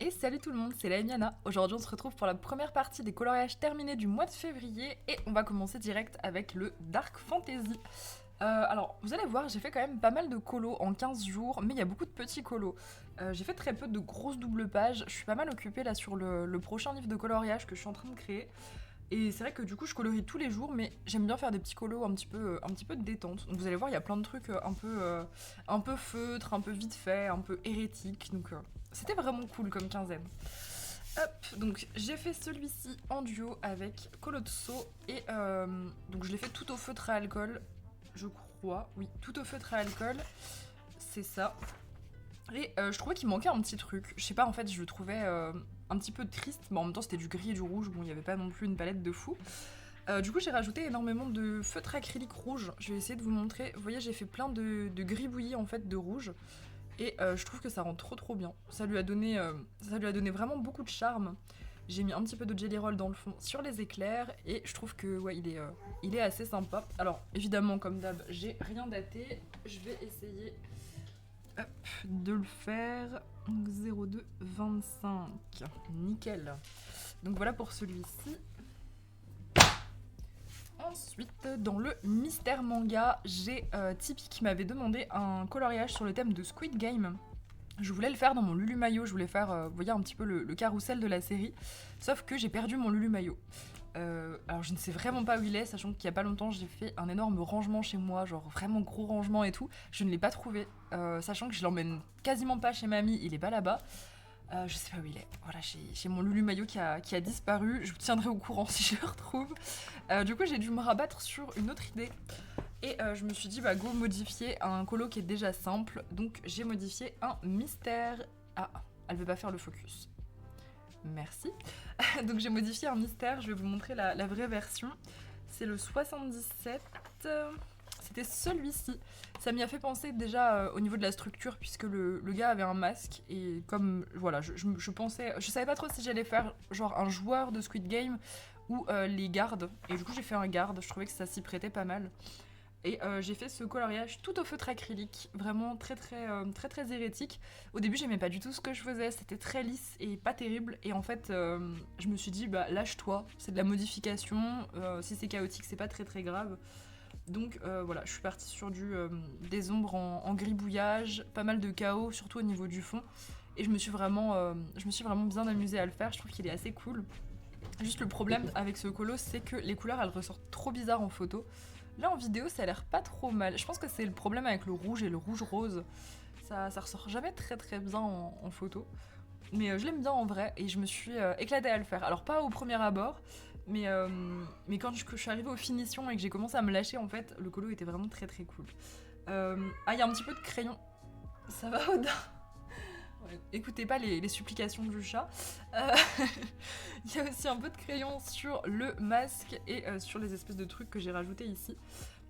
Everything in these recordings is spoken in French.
Et salut tout le monde, c'est la Emiana. Aujourd'hui on se retrouve pour la première partie des coloriages terminés du mois de février et on va commencer direct avec le Dark Fantasy. Alors vous allez voir, j'ai fait quand même pas mal de colos en 15 jours, mais il y a beaucoup de petits colos. J'ai fait très peu de grosses doubles pages, je suis pas mal occupée là sur le prochain livre de coloriage que je suis en train de créer. Et c'est vrai que du coup je colorie tous les jours, mais j'aime bien faire des petits colos un petit peu de détente. Donc vous allez voir, il y a plein de trucs un peu feutre, un peu vite fait, un peu hérétique. Donc c'était vraiment cool comme quinzaine. Hop, donc j'ai fait celui-ci en duo avec Colozzo et donc je l'ai fait tout au feutre à alcool, je crois. Oui, tout au feutre à alcool, c'est ça. Et je trouvais qu'il manquait un petit truc. Je sais pas, en fait, je le trouvais un petit peu triste, mais en même temps, c'était du gris et du rouge. Bon, il n'y avait pas non plus une palette de fou. Du coup, j'ai rajouté énormément de feutre acrylique rouge. Je vais essayer de vous montrer. Vous voyez, j'ai fait plein de gris bouilli en fait de rouge. Et je trouve que ça rend trop bien. Ça lui a donné vraiment beaucoup de charme. J'ai mis un petit peu de Jelly Roll dans le fond sur les éclairs. Et je trouve que ouais, il est assez sympa. Alors, évidemment, comme d'hab, j'ai rien daté. Je vais essayer hop, de le faire. 02-25. Nickel. Donc voilà pour celui-ci. Ensuite, dans le mystère manga, j'ai Tipeee qui m'avait demandé un coloriage sur le thème de Squid Game. Je voulais le faire dans mon Lulu Mayo, je voulais faire, vous voyez, un petit peu le carrousel de la série. Sauf que j'ai perdu mon Lulu Mayo. Alors je ne sais vraiment pas où il est, sachant qu'il y a pas longtemps j'ai fait un énorme rangement chez moi, genre vraiment gros rangement et tout. Je ne l'ai pas trouvé, sachant que je l'emmène quasiment pas chez mamie, il est pas là-bas. Je sais pas où il est. Voilà, j'ai mon Lulu Mayo qui a disparu. Je vous tiendrai au courant si je le retrouve. Du coup, j'ai dû me rabattre sur une autre idée. Et je me suis dit, bah go modifier un colo qui est déjà simple. Donc j'ai modifié un mystère. Ah, elle veut pas faire le focus. Merci. Donc j'ai modifié un mystère. Je vais vous montrer la vraie version. C'est le 77. C'était celui-ci. Ça m'y a fait penser déjà au niveau de la structure, puisque le gars avait un masque. Et comme, voilà, je pensais... Je savais pas trop si j'allais faire genre un joueur de Squid Game ou les gardes. Et du coup, j'ai fait un garde. Je trouvais que ça s'y prêtait pas mal. Et j'ai fait ce coloriage tout au feutre acrylique, vraiment très hérétique. Au début, j'aimais pas du tout ce que je faisais, c'était très lisse et pas terrible. Et en fait, je me suis dit, bah lâche-toi, c'est de la modification. Si c'est chaotique, c'est pas très grave. Donc voilà, je suis partie sur des ombres en gribouillage, pas mal de chaos, surtout au niveau du fond. Et je me suis vraiment bien amusée à le faire. Je trouve qu'il est assez cool. Juste le problème avec ce colo, c'est que les couleurs elles ressortent trop bizarres en photo. Là en vidéo, ça a l'air pas trop mal. Je pense que c'est le problème avec le rouge et le rouge rose. Ça ressort jamais très bien en photo. Mais je l'aime bien en vrai et je me suis éclatée à le faire. Alors pas au premier abord, mais quand je suis arrivée aux finitions et que j'ai commencé à me lâcher, en fait, le colo était vraiment très cool. Ah, il y a un petit peu de crayon. Ça va, Odin? Ouais, écoutez pas les supplications du chat. Il y a aussi un peu de crayon sur le masque et sur les espèces de trucs que j'ai rajoutés ici.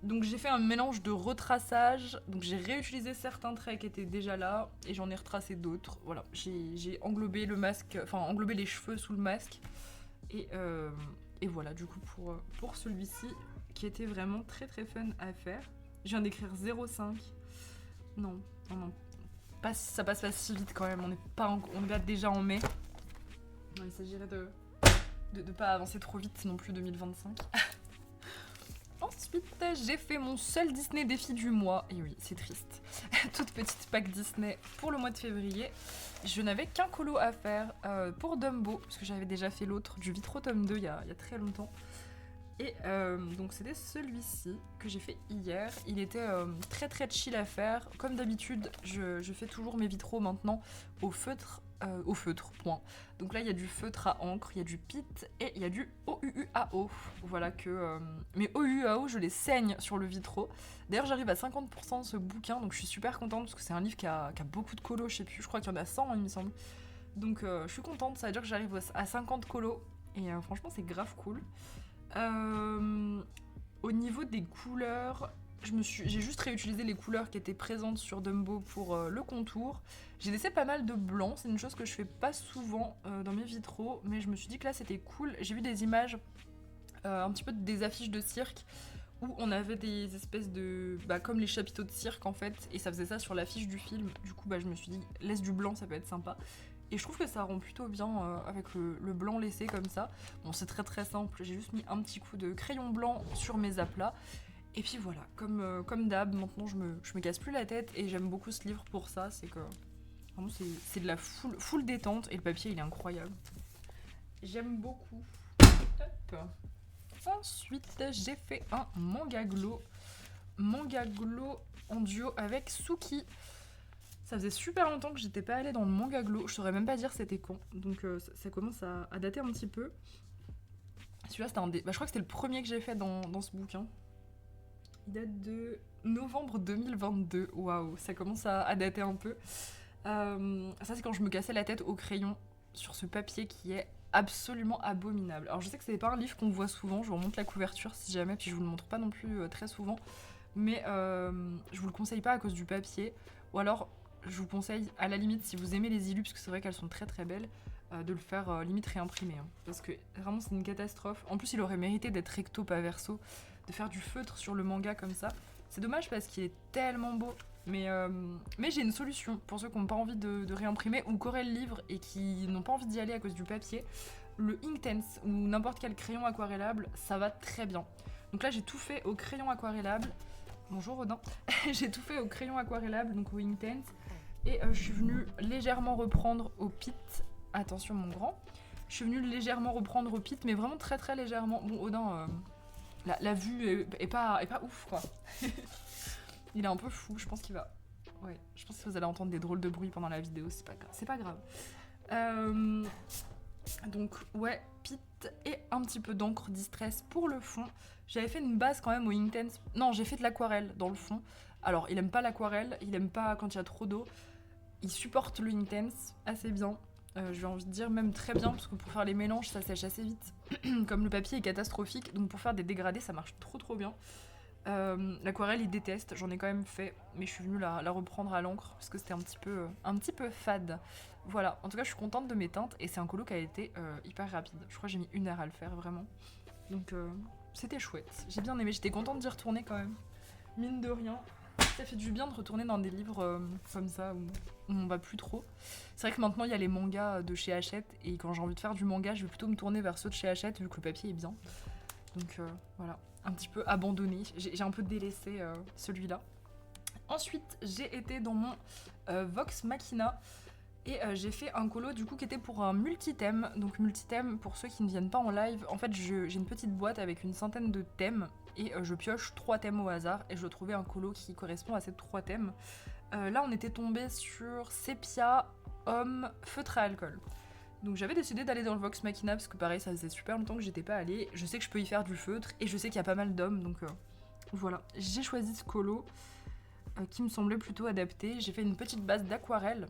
Donc j'ai fait un mélange de retraçage, donc j'ai réutilisé certains traits qui étaient déjà là et j'en ai retracé d'autres. Voilà, j'ai englobé le masque, enfin englobé les cheveux sous le masque et voilà du coup pour celui-ci qui était vraiment très fun à faire. Je viens d'écrire 0,5. Non, ça passe pas si vite quand même, on est pas déjà en mai. Non, il s'agirait de pas avancer trop vite non plus 2025. Ensuite, j'ai fait mon seul Disney défi du mois. Et oui, c'est triste. Toute petite pack Disney pour le mois de février. Je n'avais qu'un colo à faire pour Dumbo, parce que j'avais déjà fait l'autre du Vitro tome 2 il y a très longtemps. Et donc c'était celui-ci que j'ai fait hier. Il était très chill à faire. Comme d'habitude, je fais toujours mes vitraux maintenant au feutre, point. Donc là, il y a du feutre à encre, il y a du pit et il y a du OUUAO. Voilà que... mes OUUAO, je les saigne sur le vitraux. D'ailleurs, j'arrive à 50% de ce bouquin, donc je suis super contente parce que c'est un livre qui a beaucoup de colos, je sais plus, je crois qu'il y en a 100, il me semble. Donc je suis contente, ça veut dire que j'arrive à 50 colos et franchement, c'est grave cool. Au niveau des couleurs, j'ai juste réutilisé les couleurs qui étaient présentes sur Dumbo pour le contour. J'ai laissé pas mal de blanc, c'est une chose que je fais pas souvent dans mes vitraux, mais je me suis dit que là c'était cool. J'ai vu des images, un petit peu des affiches de cirque, où on avait des espèces de... comme les chapiteaux de cirque en fait, et ça faisait ça sur l'affiche du film. Du coup je me suis dit, laisse du blanc, ça peut être sympa. Et je trouve que ça rend plutôt bien avec le blanc laissé comme ça. Bon, c'est très très simple, j'ai juste mis un petit coup de crayon blanc sur mes aplats. Et puis voilà, comme d'hab, maintenant je me casse plus la tête et j'aime beaucoup ce livre pour ça, c'est que vraiment c'est de la full détente et le papier il est incroyable. J'aime beaucoup. Hop. Ensuite, j'ai fait un manga glow en duo avec Suki. Ça faisait super longtemps que j'étais pas allée dans le manga glow, je saurais même pas dire c'était quand, donc ça commence à dater un petit peu. Celui-là c'était je crois que c'était le premier que j'ai fait dans ce bouquin. Il date de novembre 2022, waouh, ça commence à dater un peu. Ça c'est quand je me cassais la tête au crayon sur ce papier qui est absolument abominable. Alors je sais que c'est pas un livre qu'on voit souvent, je vous remonte la couverture si jamais, puis je vous le montre pas non plus très souvent, mais je vous le conseille pas à cause du papier, ou alors je vous conseille à la limite si vous aimez les illus, parce que c'est vrai qu'elles sont très très belles, de le faire limite réimprimer, hein, parce que vraiment c'est une catastrophe. En plus il aurait mérité d'être recto pas verso, de faire du feutre sur le manga comme ça. C'est dommage parce qu'il est tellement beau. Mais j'ai une solution pour ceux qui n'ont pas envie de réimprimer ou qui auraient le livre et qui n'ont pas envie d'y aller à cause du papier. Le Inktense ou n'importe quel crayon aquarellable, ça va très bien. Donc là, j'ai tout fait au crayon aquarellable. Bonjour Rodin. J'ai tout fait au crayon aquarellable, donc au Inktense. Et je suis venue légèrement reprendre au pit. Attention mon grand. Je suis venue légèrement reprendre au pit, mais vraiment très très légèrement. Bon, Odin, la vue est pas ouf quoi. Il est un peu fou, je pense qu'il va... Ouais, je pense que vous allez entendre des drôles de bruits pendant la vidéo, c'est pas grave. Donc ouais, pit et un petit peu d'encre distress pour le fond. J'avais fait une base quand même au Inktense. Non, j'ai fait de l'aquarelle dans le fond. Alors, il aime pas l'aquarelle, il aime pas quand il y a trop d'eau. Il supporte le Inktense assez bien. J'ai envie de dire même très bien, parce que pour faire les mélanges, ça sèche assez vite. Comme le papier est catastrophique, donc pour faire des dégradés, ça marche trop bien. L'aquarelle il déteste, j'en ai quand même fait, mais je suis venue la reprendre à l'encre parce que c'était un petit peu fade. Voilà, en tout cas je suis contente de mes teintes et c'est un colo qui a été hyper rapide. Je crois que j'ai mis 1 heure à le faire vraiment. Donc c'était chouette, j'ai bien aimé, j'étais contente d'y retourner quand même. Mine de rien, ça fait du bien de retourner dans des livres comme ça où on va plus trop. C'est vrai que maintenant il y a les mangas de chez Hachette et quand j'ai envie de faire du manga, je vais plutôt me tourner vers ceux de chez Hachette vu que le papier est bien. Donc voilà, un petit peu abandonné. J'ai un peu délaissé celui-là. Ensuite, j'ai été dans mon Vox Machina et j'ai fait un colo du coup qui était pour un multithème. Donc multithème, pour ceux qui ne viennent pas en live, en fait j'ai une petite boîte avec une centaine de thèmes et je pioche 3 thèmes au hasard et je trouvais un colo qui correspond à ces 3 thèmes. Là on était tombé sur sépia, homme, feutre à alcool. Donc j'avais décidé d'aller dans le Vox Machina parce que pareil ça faisait super longtemps que j'étais pas allée. Je sais que je peux y faire du feutre et je sais qu'il y a pas mal d'hommes donc voilà. J'ai choisi ce colo qui me semblait plutôt adapté. J'ai fait une petite base d'aquarelle.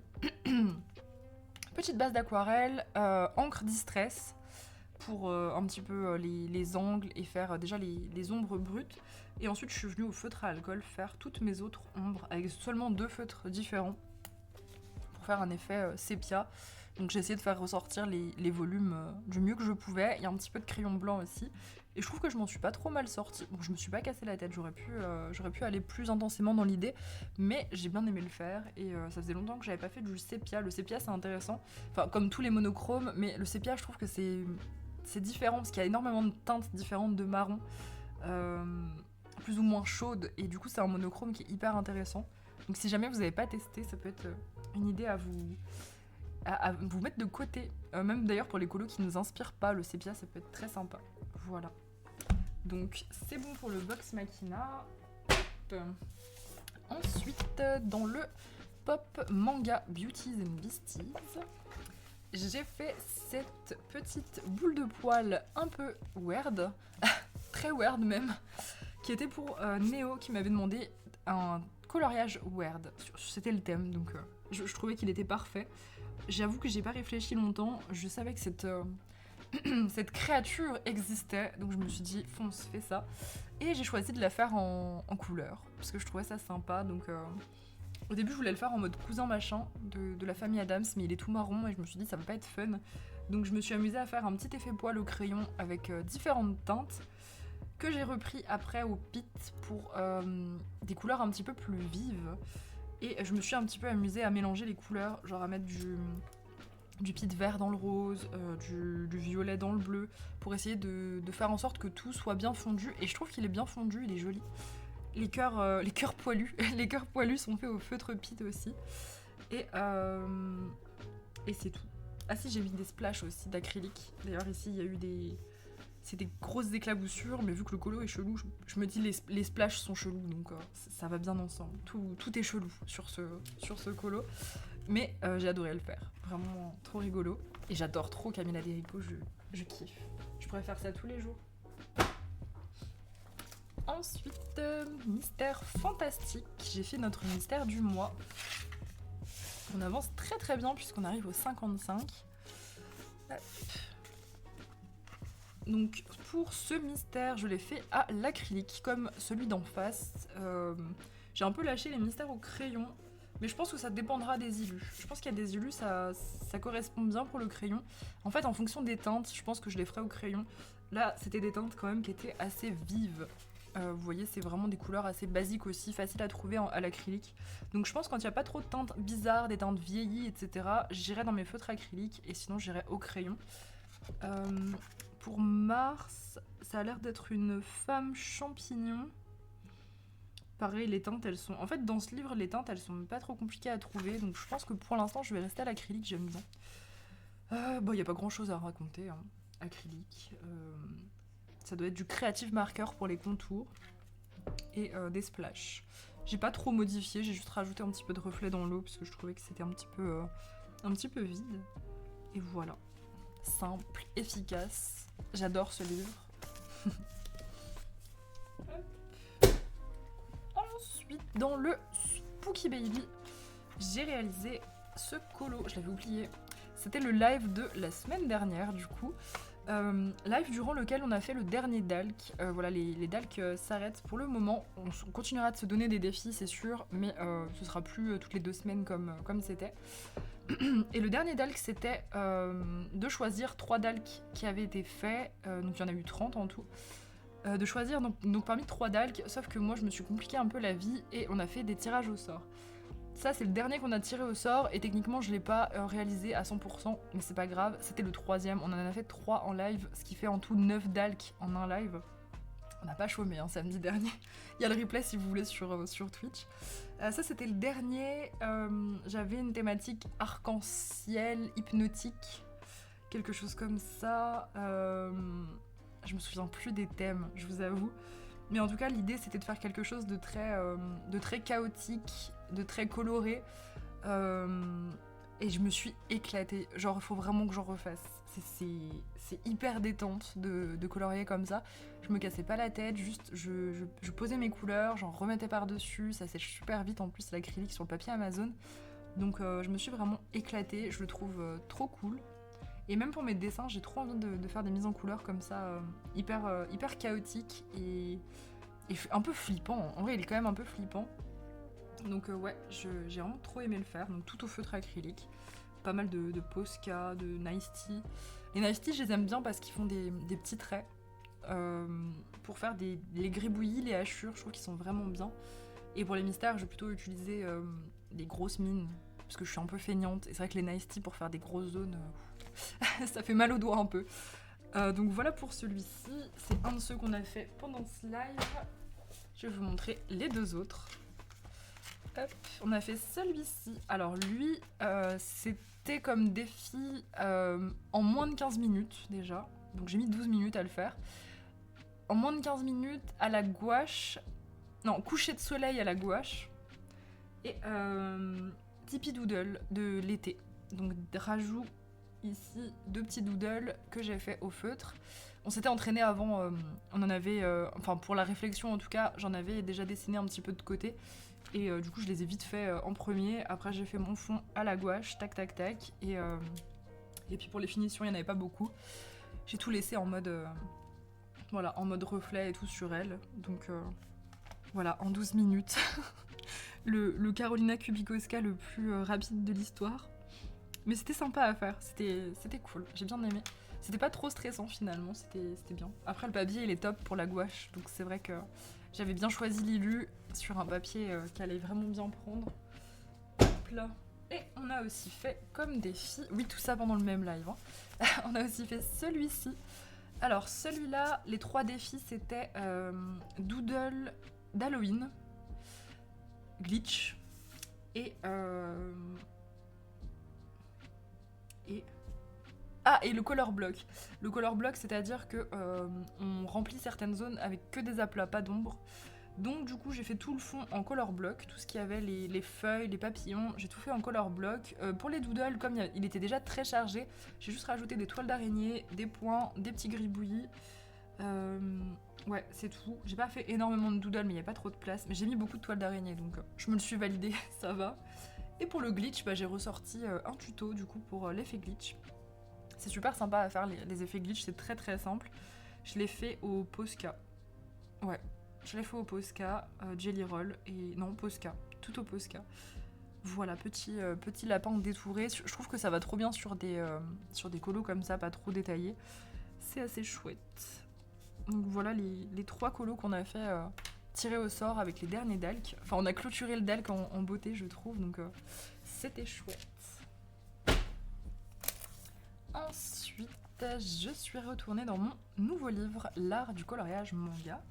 Petite base d'aquarelle, encre distress pour un petit peu les angles et faire déjà les ombres brutes. Et ensuite je suis venue au feutre à alcool faire toutes mes autres ombres avec seulement 2 feutres différents pour faire un effet sépia. Donc j'ai essayé de faire ressortir les volumes du mieux que je pouvais. Il y a un petit peu de crayon blanc aussi. Et je trouve que je m'en suis pas trop mal sortie. Bon, je me suis pas cassé la tête, j'aurais pu aller plus intensément dans l'idée. Mais j'ai bien aimé le faire. Et ça faisait longtemps que j'avais pas fait du sépia. Le sépia c'est intéressant. Enfin, comme tous les monochromes. Mais le sépia je trouve que c'est différent. Parce qu'il y a énormément de teintes différentes de marron. Plus ou moins chaudes. Et du coup c'est un monochrome qui est hyper intéressant. Donc si jamais vous n'avez pas testé, ça peut être une idée à vous mettre de côté. Même d'ailleurs pour les colos qui nous inspirent pas, le sépia ça peut être très sympa. Voilà. Donc c'est bon pour le Vox Machina. Ensuite, dans le Pop Manga Beauties and Beasties, j'ai fait cette petite boule de poil un peu weird, très weird même, qui était pour Néo qui m'avait demandé un coloriage weird. C'était le thème, donc je trouvais qu'il était parfait. J'avoue que j'ai pas réfléchi longtemps, je savais que cette créature existait, donc je me suis dit fonce, fais ça. Et j'ai choisi de la faire en couleur, parce que je trouvais ça sympa, donc au début je voulais le faire en mode cousin machin de la famille Adams, mais il est tout marron et je me suis dit ça va pas être fun. Donc je me suis amusée à faire un petit effet poil au crayon avec différentes teintes, que j'ai repris après au pit pour des couleurs un petit peu plus vives. Et je me suis un petit peu amusée à mélanger les couleurs, genre à mettre du pit vert dans le rose, du violet dans le bleu, pour essayer de faire en sorte que tout soit bien fondu. Et je trouve qu'il est bien fondu, il est joli. Les cœurs poilus, les cœurs poilus sont faits au feutre pit aussi. Et, et c'est tout. Ah si, j'ai mis des splashes aussi d'acrylique. D'ailleurs ici il y a eu des... C'est des grosses éclaboussures, mais vu que le colo est chelou, je me dis les splashes sont chelous, donc ça va bien ensemble. Tout est chelou sur ce colo. Mais j'ai adoré le faire, vraiment trop rigolo. Et j'adore trop Camilla Des Rico, je kiffe. Je pourrais faire ça tous les jours. Ensuite, mystère fantastique. J'ai fait notre mystère du mois. On avance très très bien puisqu'on arrive au 55. Hop. Donc pour ce mystère, je l'ai fait à l'acrylique, comme celui d'en face. J'ai un peu lâché les mystères au crayon, mais je pense que ça dépendra des illus. Je pense qu'il y a des illus, ça correspond bien pour le crayon. En fait, en fonction des teintes, je pense que je les ferai au crayon. Là, c'était des teintes quand même qui étaient assez vives. Vous voyez, c'est vraiment des couleurs assez basiques aussi, faciles à trouver à l'acrylique. Donc je pense que quand il n'y a pas trop de teintes bizarres, des teintes vieillies, etc., j'irai dans mes feutres acryliques et sinon j'irai au crayon. Pour Mars, ça a l'air d'être une femme champignon. Pareil, les teintes, elles sont... En fait, dans ce livre, les teintes, elles sont pas trop compliquées à trouver. Donc je pense que pour l'instant, je vais rester à l'acrylique, j'aime bien. Bon, il n'y a pas grand-chose à raconter. Hein. Acrylique. Ça doit être du creative marker pour les contours. Et des splashes. J'ai pas trop modifié, j'ai juste rajouté un petit peu de reflet dans l'eau parce que je trouvais que c'était un petit peu vide. Et voilà. Simple, efficace. J'adore ce livre. Ensuite, dans le Spooky Baby, j'ai réalisé ce colo. Je l'avais oublié. C'était le live de la semaine dernière, du coup. Live durant lequel on a fait le dernier Dalk. Voilà, les Dalk s'arrêtent pour le moment. On continuera de se donner des défis, c'est sûr, mais ce sera plus toutes les 2 semaines comme c'était. Et le dernier Dalk, c'était de choisir 3 Dalks qui avaient été faits, donc il y en a eu 30 en tout, de choisir donc parmi 3 Dalks, sauf que moi je me suis compliqué un peu la vie et on a fait des tirages au sort. Ça c'est le dernier qu'on a tiré au sort et techniquement je l'ai pas réalisé à 100%, mais c'est pas grave, c'était le 3e, on en a fait 3 en live, ce qui fait en tout 9 Dalks en un live. On n'a pas chômé hein, samedi dernier. Il y a le replay si vous voulez sur Twitch. Ça c'était le dernier. J'avais une thématique arc-en-ciel, hypnotique, quelque chose comme ça. Je me souviens plus des thèmes, je vous avoue. Mais en tout cas l'idée c'était de faire quelque chose de très chaotique, de très coloré. Et je me suis éclatée. Genre, il faut vraiment que j'en refasse. C'est hyper détente de colorier comme ça. Je me cassais pas la tête, juste je posais mes couleurs, j'en remettais par-dessus. Ça sèche super vite en plus l'acrylique sur le papier Amazon. Donc je me suis vraiment éclatée. Je le trouve trop cool. Et même pour mes dessins, j'ai trop envie de faire des mises en couleur comme ça, hyper chaotiques et un peu flippant. En vrai, il est quand même un peu flippant. Donc ouais, j'ai vraiment trop aimé le faire, donc tout au feutre acrylique. Pas mal de Posca, de Nice Tea. Les Nice Tea, je les aime bien parce qu'ils font des petits traits. Pour faire les gribouillis, les hachures, je trouve qu'ils sont vraiment bien. Et pour les mystères, je vais plutôt utiliser des grosses mines, parce que je suis un peu feignante. Et c'est vrai que les Nice Tea, pour faire des grosses zones, ça fait mal aux doigts un peu. Donc voilà pour celui-ci. C'est un de ceux qu'on a fait pendant ce live. Je vais vous montrer les 2 autres. Hop, on a fait celui-ci. Alors lui, c'était comme défi en moins de 15 minutes déjà. Donc j'ai mis 12 minutes à le faire. En moins de 15 minutes à la gouache. Non, coucher de soleil à la gouache. Et Tipeee Doodle de l'été. Donc rajout ici 2 petits doodles que j'ai fait au feutre. On s'était entraîné avant, on en avait... enfin pour la réflexion en tout cas, j'en avais déjà dessiné un petit peu de côté. Et du coup, je les ai vite fait en premier. Après, j'ai fait mon fond à la gouache, tac, tac, tac. Et puis pour les finitions, il n'y en avait pas beaucoup. J'ai tout laissé en mode, voilà, en mode reflet et tout sur elle. Donc voilà, en 12 minutes. le Carolina Kubikowska le plus rapide de l'histoire. Mais c'était sympa à faire, c'était cool, j'ai bien aimé. C'était pas trop stressant finalement, c'était bien. Après, le papier, il est top pour la gouache. Donc c'est vrai que j'avais bien choisi l'illu sur un papier qui allait vraiment bien prendre. Hop là. Et on a aussi fait comme défi, oui tout ça pendant le même live, hein. On a aussi fait celui-ci. Alors celui-là, les 3 défis c'était Doodle d'Halloween, Glitch et... et le color block. Le color block, c'est-à-dire que on remplit certaines zones avec que des aplats, pas d'ombre. Donc du coup j'ai fait tout le fond en color block, tout ce qu'il y avait, les feuilles, les papillons, j'ai tout fait en color block. Pour les doodles, comme il était déjà très chargé, j'ai juste rajouté des toiles d'araignée, des points, des petits gribouillis. Ouais, c'est tout. J'ai pas fait énormément de doodles mais il n'y a pas trop de place. Mais j'ai mis beaucoup de toiles d'araignée donc je me le suis validé, ça va. Et pour le glitch, j'ai ressorti un tuto du coup pour l'effet glitch. C'est super sympa à faire les effets glitch, c'est très très simple. Je l'ai fait au Posca. Ouais, je l'ai fait au Posca, Jelly Roll, et non, Posca, tout au Posca. Voilà, petit lapin détouré. Je trouve que ça va trop bien sur des colos comme ça, pas trop détaillés. C'est assez chouette. Donc voilà les 3 colos qu'on a fait tirer au sort avec les derniers dalks. Enfin, on a clôturé le dalk en beauté, je trouve, donc c'était chouette. Ensuite, je suis retournée dans mon nouveau livre, L'art du coloriage manga.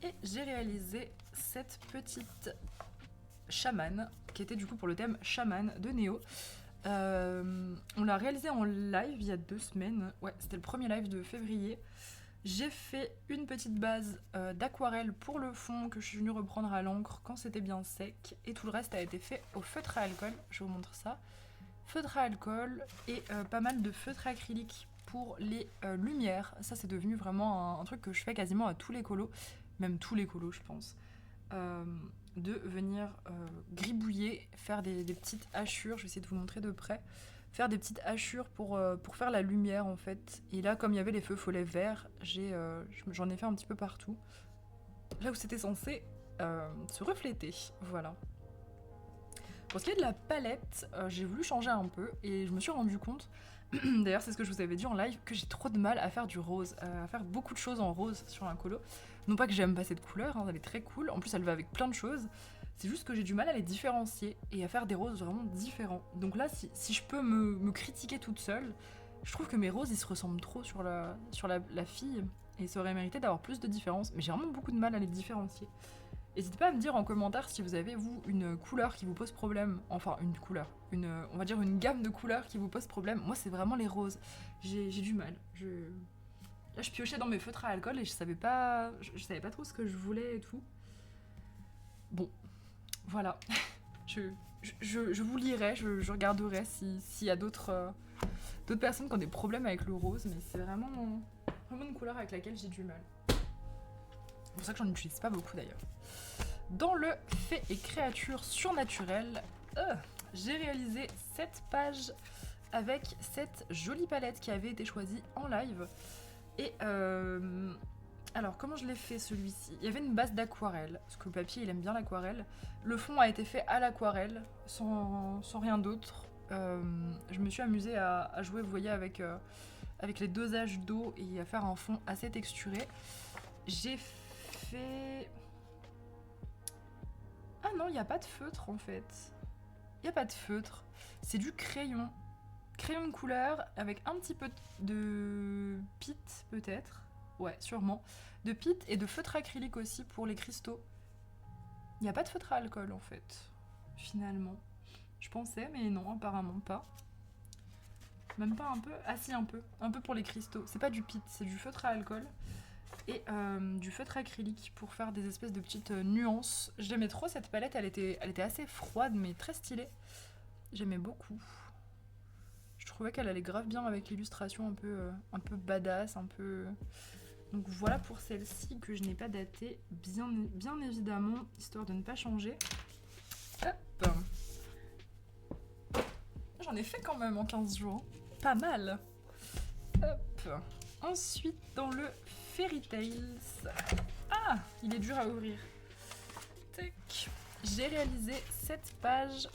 Et j'ai réalisé cette petite chamane, qui était du coup pour le thème chaman de Néo. On l'a réalisé en live il y a 2 semaines. Ouais, c'était le premier live de février. J'ai fait une petite base d'aquarelle pour le fond que je suis venue reprendre à l'encre quand c'était bien sec. Et tout le reste a été fait au feutre à alcool. Je vous montre ça. Feutre à alcool et pas mal de feutre acrylique pour les lumières. Ça c'est devenu vraiment un truc que je fais quasiment à tous les colos, même tous les colos je pense. De venir gribouiller, faire des petites hachures, je vais essayer de vous montrer de près, faire des petites hachures pour faire la lumière en fait. Et là comme il y avait les feux follets verts, j'en ai fait un petit peu partout, là où c'était censé se refléter, voilà. Pour ce qui est de la palette, j'ai voulu changer un peu et je me suis rendu compte, d'ailleurs c'est ce que je vous avais dit en live, que j'ai trop de mal à faire du rose, à faire beaucoup de choses en rose sur un colo. Non pas que j'aime pas cette couleur, hein, elle est très cool, en plus elle va avec plein de choses, c'est juste que j'ai du mal à les différencier et à faire des roses vraiment différents. Donc là, si je peux me critiquer toute seule, je trouve que mes roses ils se ressemblent trop sur la fille et ça aurait mérité d'avoir plus de différence, mais j'ai vraiment beaucoup de mal à les différencier. N'hésitez pas à me dire en commentaire si vous avez, vous, une couleur qui vous pose problème. Enfin, une couleur. On va dire une gamme de couleurs qui vous pose problème. Moi, c'est vraiment les roses. J'ai du mal. Là, je piochais dans mes feutres à alcool et je savais pas trop ce que je voulais et tout. Bon, voilà. je vous lirai, je regarderai s'il y a d'autres personnes qui ont des problèmes avec le rose, mais c'est vraiment une couleur avec laquelle j'ai du mal. C'est pour ça que j'en utilise pas beaucoup d'ailleurs. Dans le fait et créatures surnaturelles, j'ai réalisé cette page avec cette jolie palette qui avait été choisie en live. Et alors comment je l'ai fait celui-ci? Il y avait une base d'aquarelle, parce que le papier il aime bien l'aquarelle. Le fond a été fait à l'aquarelle, sans rien d'autre. Je me suis amusée à jouer, vous voyez, avec les dosages d'eau et à faire un fond assez texturé. J'ai fait... Ah non, il n'y a pas de feutre en fait. Il n'y a pas de feutre. C'est du crayon. Crayon de couleur avec un petit peu de pit peut-être. Ouais, sûrement. De pit et de feutre acrylique aussi pour les cristaux. Il n'y a pas de feutre à alcool en fait, finalement. Je pensais, mais non, apparemment pas. Même pas un peu. Ah si, un peu. Un peu pour les cristaux. C'est pas du pit, c'est du feutre à alcool. Et du feutre acrylique pour faire des espèces de petites nuances. J'aimais trop cette palette, elle était assez froide mais très stylée. J'aimais beaucoup. Je trouvais qu'elle allait grave bien avec l'illustration un peu badass, un peu... Donc voilà pour celle-ci que je n'ai pas datée, bien évidemment, histoire de ne pas changer. Hop. J'en ai fait quand même en 15 jours. Pas mal. Hop. Ensuite, dans le Fairy Tales... Ah, il est dur à ouvrir. Tac. J'ai réalisé cette page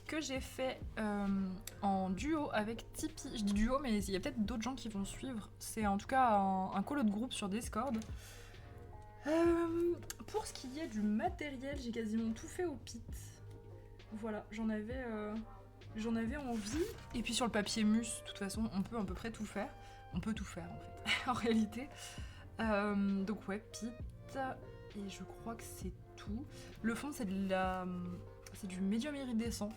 que j'ai fait en duo avec Tipeee. Je dis duo, mais il y a peut-être d'autres gens qui vont suivre. C'est en tout cas un colo de groupe sur Discord. Pour ce qui est du matériel, j'ai quasiment tout fait au pit. Voilà, j'en avais J'en avais envie. Et puis sur le papier mousse, de toute façon, on peut à peu près tout faire. On peut tout faire en fait, en réalité. Donc ouais, Pete. Et je crois que c'est tout. Le fond, c'est du médium iridescent.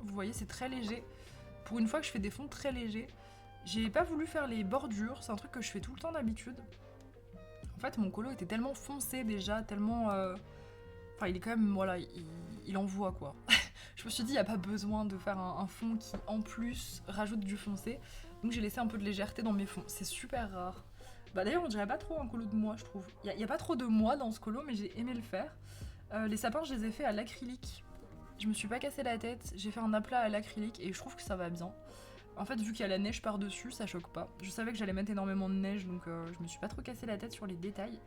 Vous voyez, c'est très léger. Pour une fois que je fais des fonds très légers, j'ai pas voulu faire les bordures. C'est un truc que je fais tout le temps d'habitude. En fait, mon colo était tellement foncé déjà, tellement... Enfin, il est quand même... Voilà, il envoie quoi. Je me suis dit, il n'y a pas besoin de faire un fond qui, en plus, rajoute du foncé. Donc j'ai laissé un peu de légèreté dans mes fonds. C'est super rare. Bah d'ailleurs, on dirait pas trop un colo de moi, je trouve. Il y a pas trop de moi dans ce colo, mais j'ai aimé le faire. Les sapins, je les ai fait à l'acrylique. Je me suis pas cassé la tête. J'ai fait un aplat à l'acrylique et je trouve que ça va bien. En fait, vu qu'il y a la neige par-dessus, ça choque pas. Je savais que j'allais mettre énormément de neige, donc je me suis pas trop cassé la tête sur les détails.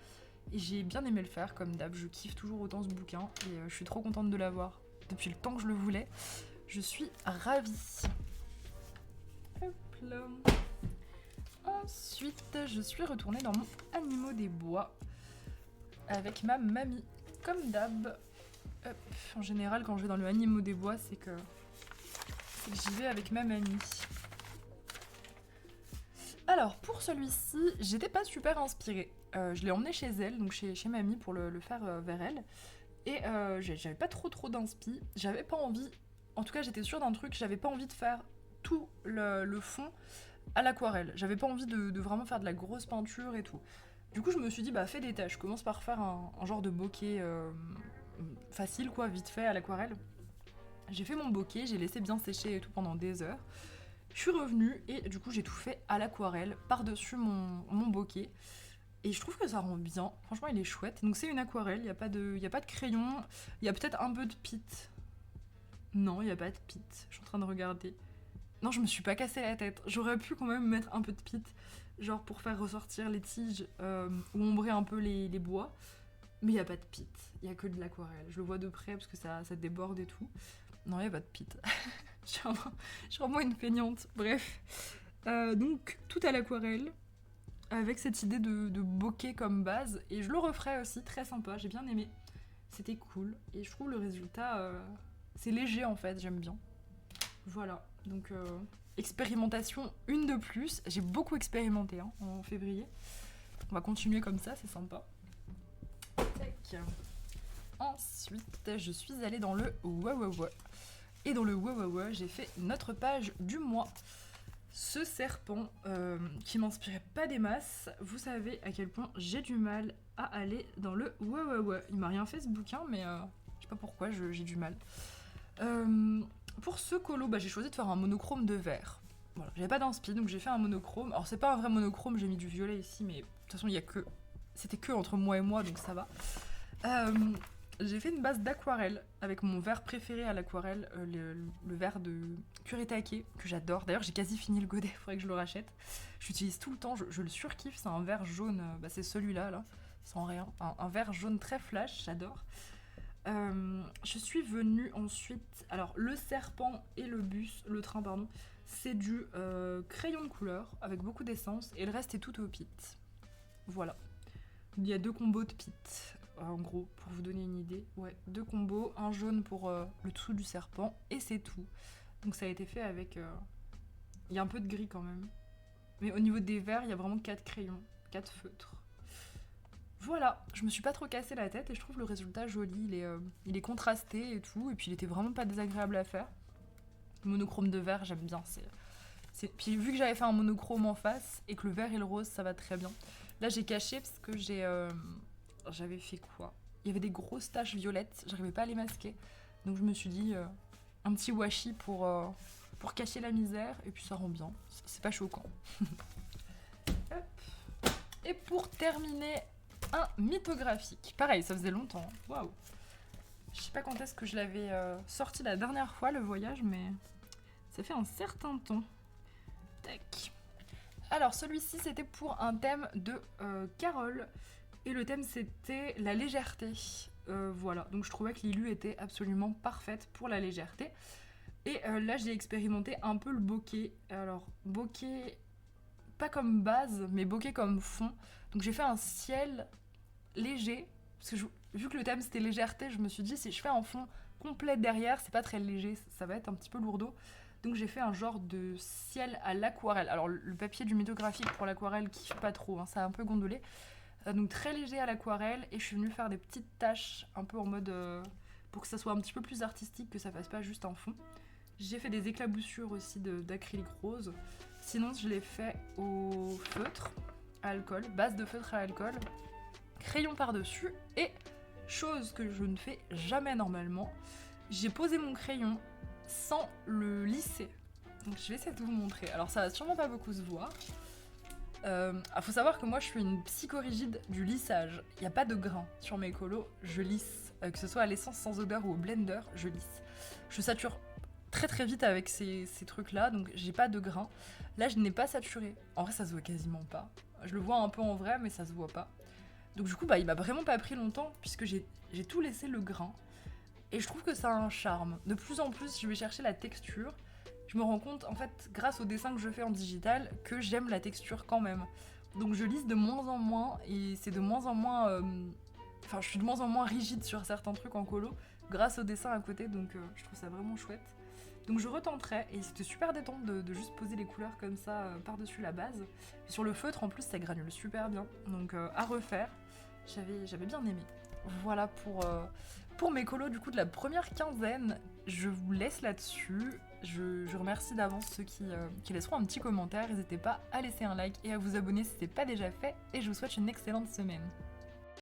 Et j'ai bien aimé le faire, comme d'hab. Je kiffe toujours autant ce bouquin et je suis trop contente de l'avoir. Depuis le temps que je le voulais, je suis ravie. Hop là. Ensuite, je suis retournée dans mon Animaux des Bois avec ma mamie, comme d'hab. Hop. En général, quand je vais dans le Animaux des Bois, c'est que j'y vais avec ma mamie. Alors, pour celui-ci, j'étais pas super inspirée. Je l'ai emmené chez elle, donc chez mamie, pour le faire vers elle. Et j'avais pas trop d'inspi. J'avais pas envie... En tout cas, j'étais sûre d'un truc, j'avais pas envie de faire tout le fond à l'aquarelle. J'avais pas envie de vraiment faire de la grosse peinture et tout. Du coup, je me suis dit, bah fais des tâches. Commence par faire un genre de bokeh facile, quoi, vite fait, à l'aquarelle. J'ai fait mon bokeh, j'ai laissé bien sécher et tout pendant des heures. Je suis revenue et du coup, j'ai tout fait à l'aquarelle, par-dessus mon bokeh. Et je trouve que ça rend bien. Franchement, il est chouette. Donc c'est une aquarelle, il n'y a pas de crayon. Il y a peut-être un peu de pit. Non, il n'y a pas de pit. Je suis en train de regarder. Non, je me suis pas cassé la tête. J'aurais pu quand même mettre un peu de pit, genre pour faire ressortir les tiges ou ombrer un peu les bois. Mais il n'y a pas de pit. Il n'y a que de l'aquarelle. Je le vois de près parce que ça déborde et tout. Non, il n'y a pas de pit. je suis vraiment une feignante. Bref. Donc, tout à l'aquarelle. Avec cette idée de bokeh comme base. Et je le referai aussi, très sympa, j'ai bien aimé. C'était cool. Et je trouve le résultat, c'est léger en fait, j'aime bien. Voilà, donc expérimentation, une de plus. J'ai beaucoup expérimenté hein, en février. On va continuer comme ça, c'est sympa. Tac. Ensuite, je suis allée dans le Wawawa. Et dans le Wawawa, j'ai fait notre page du mois. Ce serpent qui m'inspirait pas des masses, vous savez à quel point j'ai du mal à aller dans le Wawawa. Il m'a rien fait ce bouquin, mais je sais pas pourquoi, j'ai du mal. Pour ce colo, j'ai choisi de faire un monochrome de vert. Voilà, j'avais pas d'inspi, donc j'ai fait un monochrome. Alors c'est pas un vrai monochrome, j'ai mis du violet ici, mais de toute façon il y a que... C'était que entre moi et moi, donc ça va. J'ai fait une base d'aquarelle avec mon vert préféré à l'aquarelle, le vert de Kuretake, que j'adore. D'ailleurs, j'ai quasi fini le godet, il faudrait que je le rachète. J'utilise tout le temps, je le surkiffe. C'est un vert jaune, c'est celui-là, là, sans rien. Un vert jaune très flash, j'adore. Je suis venue ensuite... Alors, le serpent et le train, pardon, c'est du crayon de couleur avec beaucoup d'essence et le reste est tout au pit. Voilà. Il y a 2 combos de pit. En gros, pour vous donner une idée, ouais, 2 combos, un jaune pour le dessous du serpent, et c'est tout. Donc ça a été fait avec... Il y a un peu de gris quand même. Mais au niveau des verts, il y a vraiment 4 crayons, 4 feutres. Voilà, je me suis pas trop cassé la tête et je trouve le résultat joli, il est contrasté et tout, et puis il était vraiment pas désagréable à faire. Le monochrome de vert, j'aime bien, Puis vu que j'avais fait un monochrome en face, et que le vert et le rose, ça va très bien. Là j'ai caché parce que j'avais fait quoi? Il y avait des grosses taches violettes, j'arrivais pas à les masquer. Donc je me suis dit, un petit washi pour cacher la misère, et puis ça rend bien, c'est pas choquant. Hop. Et pour terminer, un mythographique. Pareil, ça faisait longtemps, waouh. Je sais pas quand est-ce que je l'avais sorti la dernière fois, le voyage, mais ça fait un certain temps. Tac. Alors celui-ci, c'était pour un thème de Carole. Et le thème c'était la légèreté. Voilà, donc je trouvais que Lilu était absolument parfaite pour la légèreté. Et là j'ai expérimenté un peu le bokeh. Alors bokeh, pas comme base, mais bokeh comme fond. Donc j'ai fait un ciel léger, parce que vu que le thème c'était légèreté, je me suis dit si je fais un fond complète derrière, c'est pas très léger, ça va être un petit peu lourdeau. Donc j'ai fait un genre de ciel à l'aquarelle. Alors le papier du mythographique pour l'aquarelle kiffe pas trop, hein, ça a un peu gondolé. Donc très léger à l'aquarelle et je suis venue faire des petites taches un peu en mode pour que ça soit un petit peu plus artistique, que ça fasse pas juste un fond. J'ai fait des éclaboussures aussi d'acrylique rose. Sinon je l'ai fait au feutre à alcool, base de feutre à alcool, crayon par-dessus et chose que je ne fais jamais normalement, j'ai posé mon crayon sans le lisser. Donc je vais essayer de vous montrer. Alors ça va sûrement pas beaucoup se voir. Faut savoir que moi je suis une psychorigide du lissage. Il n'y a pas de grain sur mes colos, je lisse. Que ce soit à l'essence sans odeur ou au blender, je lisse. Je sature très très vite avec ces trucs là, donc j'ai pas de grain. Là je n'ai pas saturé. En vrai ça se voit quasiment pas. Je le vois un peu en vrai mais ça se voit pas. Donc du coup il m'a vraiment pas pris longtemps puisque j'ai tout laissé le grain. Et je trouve que ça a un charme. De plus en plus, je vais chercher la texture. Je me rends compte, en fait, grâce au dessin que je fais en digital, que j'aime la texture quand même. Donc je lisse de moins en moins, et c'est de moins en moins... Enfin, je suis de moins en moins rigide sur certains trucs en colo, grâce au dessin à côté, donc je trouve ça vraiment chouette. Donc je retenterai, et c'était super détente de juste poser les couleurs comme ça par-dessus la base. Et sur le feutre, en plus, ça granule super bien, donc à refaire. J'avais bien aimé. Voilà pour mes colos du coup de la première quinzaine. Je vous laisse là-dessus. Je remercie d'avance ceux qui laisseront un petit commentaire. N'hésitez pas à laisser un like et à vous abonner si ce n'est pas déjà fait. Et je vous souhaite une excellente semaine.